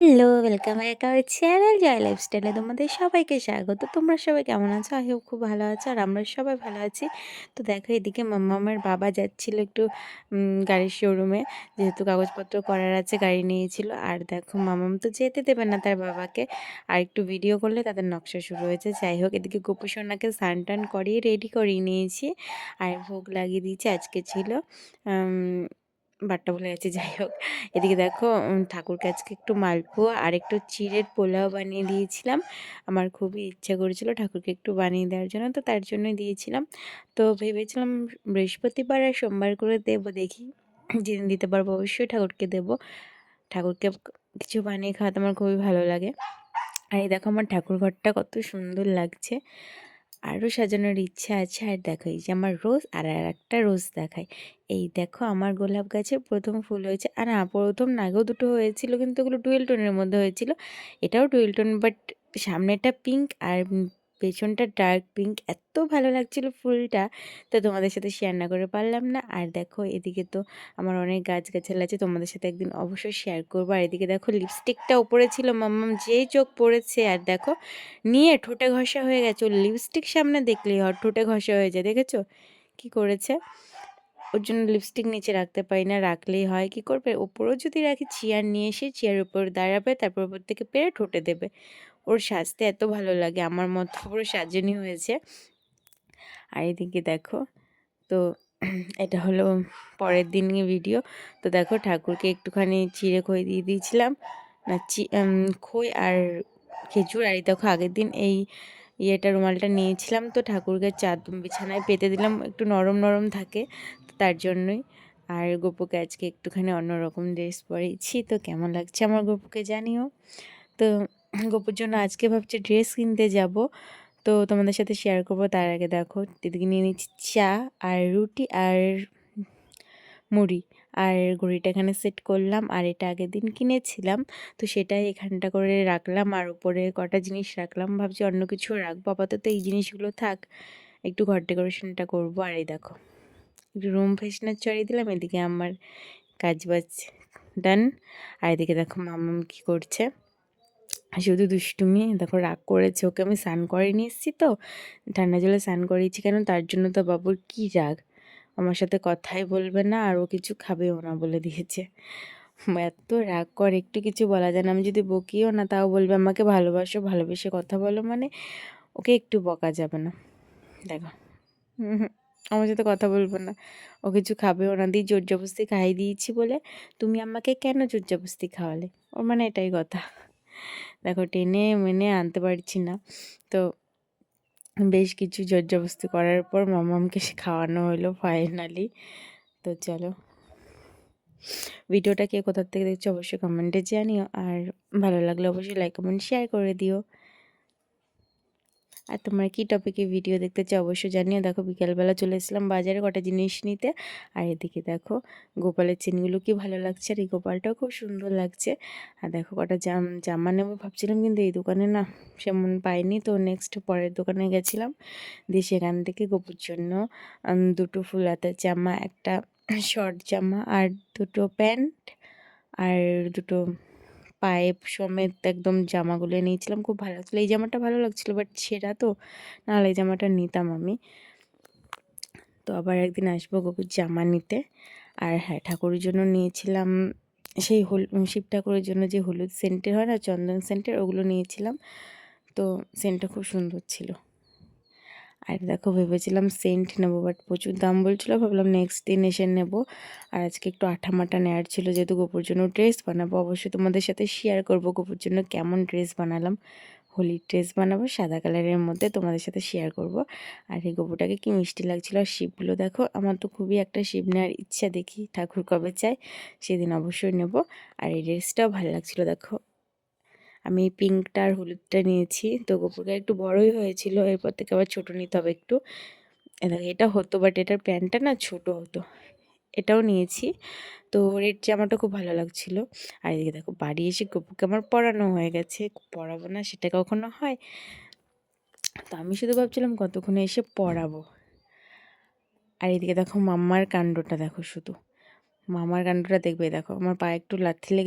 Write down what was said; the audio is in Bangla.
Hello, welcome back our channel Joy লাইফস্টাইলে তোমাদের সবাইকে স্বাগত। তোমরা সবাই কেমন আছো? আই হোপ খুব ভালো আছো আর আমরা সবাই ভালো আছি। তো দেখো এদিকে মাম্মামের বাবা যাচ্ছিল একটু গাড়ির শোরুমে, যেহেতু কাগজপত্র করার আছে গাড়ি নিয়েছিল। আর দেখো মাম্মাম তো যেতে দেবে না তার বাবাকে, আর একটু ভিডিও করলে তাদের নকশা শুরু হয়েছে। যাই হোক, এদিকে গোপু সোনাকে স্নান টান করিয়ে রেডি করিয়ে নিয়েছি আর ভোগ লাগিয়ে দিয়েছি। আজকে ছিল বারটা ভুলে গেছি। যাই হোক, এদিকে দেখো ঠাকুরকে আজকে একটু মালপোয়া আর একটু চিড়ের পোলাও বানিয়ে দিয়েছিলাম। আমার খুবই ইচ্ছা করেছিল ঠাকুরকে একটু বানিয়ে দেওয়ার জন্য, তো তার জন্যই দিয়েছিলাম। তো ভেবেছিলাম বৃহস্পতিবার আর সোমবার করে দেবো, দেখি যেদিন দিতে পারবো অবশ্যই ঠাকুরকে দেবো। ঠাকুরকে কিছু বানিয়ে খাওয়াতে আমার খুবই ভালো লাগে। আর এই দেখো আমার ঠাকুর ঘরটা কত সুন্দর লাগছে, আরও সাজানোর ইচ্ছা আছে। আর দেখো এই যে আমার রোজ আর একটা রোজ দেখায়। এই দেখো আমার গোলাপ গাছের প্রথম ফুল হয়েছে। আর না, প্রথম না, আগেও দুটো হয়েছিল, কিন্তু ওগুলো ডুয়েল টোনের মধ্যে হয়েছিল। এটাও ডুয়েল টোন, বাট সামনেটা পিঙ্ক আর পেছনটা ডার্ক পিঙ্ক। এত ভালো লাগছিল ফুলটা, তো তোমাদের সাথে শেয়ার না করে পারলাম না। আর দেখো এদিকে তো আমার অনেক গাছগাছালি আছে, তোমাদের সাথে একদিন অবশ্যই শেয়ার করবো। আর এদিকে দেখো লিপস্টিকটা উপরে ছিল, মাম্মাম যেই চোখ পড়েছে আর দেখো নিয়ে ঠোঁটে ঘষা হয়ে গেছে। ওর লিপস্টিক সামনে দেখলেই হয় ঠোঁটে ঘষা হয়ে যায়, দেখেছো কি করেছে? ওর জন্য লিপস্টিক নিচে রাখতে পারি না, রাখলেই হয় কি করবে, ওপরেও যদি রাখি চেয়ার নিয়ে এসে চেয়ারের উপর দাঁড়াবে, তারপর উপর থেকে পেরে ঠোঁটে দেবে। ওর সাজতে এত ভালো লাগে, আমার মতো পুরো সাজেনি হয়েছে। আর এদিকে দেখো, তো এটা হলো পরের দিনই ভিডিও। তো দেখো ঠাকুরকে একটুখানি চিড়ে খই দিয়ে দিয়েছিলাম, না খই আর খেজুর। আর এই দেখো আগের দিন এই রুমালটা নিয়েছিলাম, তো ঠাকুরকে বিছানায় পেতে দিলাম, একটু নরম নরম থাকে, তো তার জন্যই। আর গপুকে আজকে একটুখানি অন্যরকম ড্রেস পরেছি, তো কেমন লাগছে আমার গপুকে জানিও। তো গপুর জন্য আজকে ভাবছি ড্রেস কিনতে যাব, তো তোমাদের সাথে শেয়ার করবো। তার আগে দেখো দিদিকে নিয়ে নিচ্ছি চা আর রুটি আর মুড়ি, আর ঘড়িটা এখানে সেট করলাম। আর এটা আগের দিন কিনেছিলাম, তো সেটাই এখানটা করে রাখলাম। আর উপরে কটা জিনিস রাখলাম, ভাবছি অন্য কিছু রাখবো, আপাতত এই জিনিসগুলো থাক, একটু ঘর ডেকোরেশনটা করবো। আর এই দেখো একটু রুম ফ্রেশনার চড়িয়ে দিলাম। এদিকে আমার কাজ বাজ ডান। আর এদিকে দেখো মামাম কি করছে, শুধু দুষ্টুমি। দেখো রাগ করেছে, ওকে আমি স্নান করে নিয়ে এসেছি, তো ঠান্ডা জলে স্নান করিয়েছি কেন, তার জন্য তো বাবুর কি রাগ, আমার সাথে কথাই বলবে না আর ও কিছু খাবেও না বলে দিয়েছে। এত রাগ করে, একটু কিছু বলা যায় না, আমি যদি বকিও না তাও বলবে আমাকে ভালোবাসো, ভালোবেসে কথা বলো, মানে ওকে একটু বকা যাবে না। দেখো আমার সাথে কথা বলবো না, ও কিছু খাবেও না, দিয়ে জোর জবরদস্তি খাইয়ে দিয়েছি বলে তুমি আমাকে কেন জোর জবরদস্তি খাওয়ালে, ওর মানে এটাই কথা। দেখো টেনে মেনে আনতে পারছি না, তো বেশ কিছু জোর জবরদস্তি করার পর মামামকে খাওয়ানো হলো ফাইনালি। তো চলো, ভিডিওটা কে কোথা থেকে দেখছো অবশ্যই কমেন্টে জানিও, আর ভালো লাগলে অবশ্যই লাইক কমেন্ট শেয়ার করে দিও। আর তোমরা কী টপিকে ভিডিও দেখতে চাও অবশ্যই জানিও। দেখো বিকালবেলা চলে এসেছিলাম বাজারে কটা জিনিস নিতে। আর এদিকে দেখো গোপালের চেনগুলো কি ভালো লাগছে, আর এই গোপালটাও খুব সুন্দর লাগছে। আর দেখো কটা জামা নেবো ভাবছিলাম, কিন্তু এই দোকানে না সেমন পাইনি, তো নেক্সট পরের দোকানে গেছিলাম, দিয়ে সেখান থেকে গোপুর জন্য দুটো ফুল হাতের জামা, একটা শর্ট জামা আর দুটো প্যান্ট আর দুটো পাইপ সমেত একদম জামাগুলো নিয়েছিলাম, খুব ভালো লাগছিলো। এই জামাটা ভালো লাগছিলো, বাট ছেঁড়া তো, নাহলে এই জামাটা নিতাম আমি। তো আবার একদিন আসবো গপুর জামা নিতে। আর হ্যাঁ, ঠাকুরের জন্য নিয়েছিলাম সেই শিব ঠাকুরের জন্য যে হলুদ সেন্টের হয় না, চন্দন সেন্টের, ওগুলো নিয়েছিলাম, তো সেন্টটা খুব সুন্দর ছিল। আর দেখো ভেবেছিলাম সেন্ট নেবো, বাট প্রচুর দাম বলছিলো, ভাবলাম নেক্সট দিন এসে নেবো। আর আজকে একটু আঠা মাটা নেওয়ার ছিল, যেহেতু গোপুর জন্য ড্রেস বানাবো, অবশ্যই তোমাদের সাথে শেয়ার করবো গোপুর জন্য কেমন ড্রেস বানালাম। হোলির ড্রেস বানাবো সাদা কালারের মধ্যে, তোমাদের সাথে শেয়ার করব। আর এই গোপুটাকে কি মিষ্টি লাগছিলো। আর শিবগুলো দেখো, আমার তো খুবই একটা শিব নেওয়ার ইচ্ছা, দেখি ঠাকুর কবে চায় সেদিন অবশ্যই নেব। আর এই ড্রেসটাও ভালো লাগছিলো। দেখো আমি পিঙ্কটা আর হলুদটা নিয়েছি, তো গোপুরটা একটু বড়ই হয়েছিল, এরপর থেকে আবার ছোটো নিতে হবে একটু। দেখো এটা হতো, বাট এটার প্যান্টটা না ছোটো হতো। এটাও নিয়েছি, তো রেড জামাটা খুব ভালো লাগছিলো। আর এদিকে দেখো বাড়ি এসে গপুকে আমার পরানো হয়ে গেছে, পরাবো না সেটা কখনো হয়, তো আমি শুধু ভাবছিলাম কতক্ষণে এসে পড়াবো। আর এদিকে দেখো মাম্মার কাণ্ডটা দেখো, শুধু মামার কাণ্ডটা দেখবে। দেখো আমার পায়ে একটু লাথি লেগে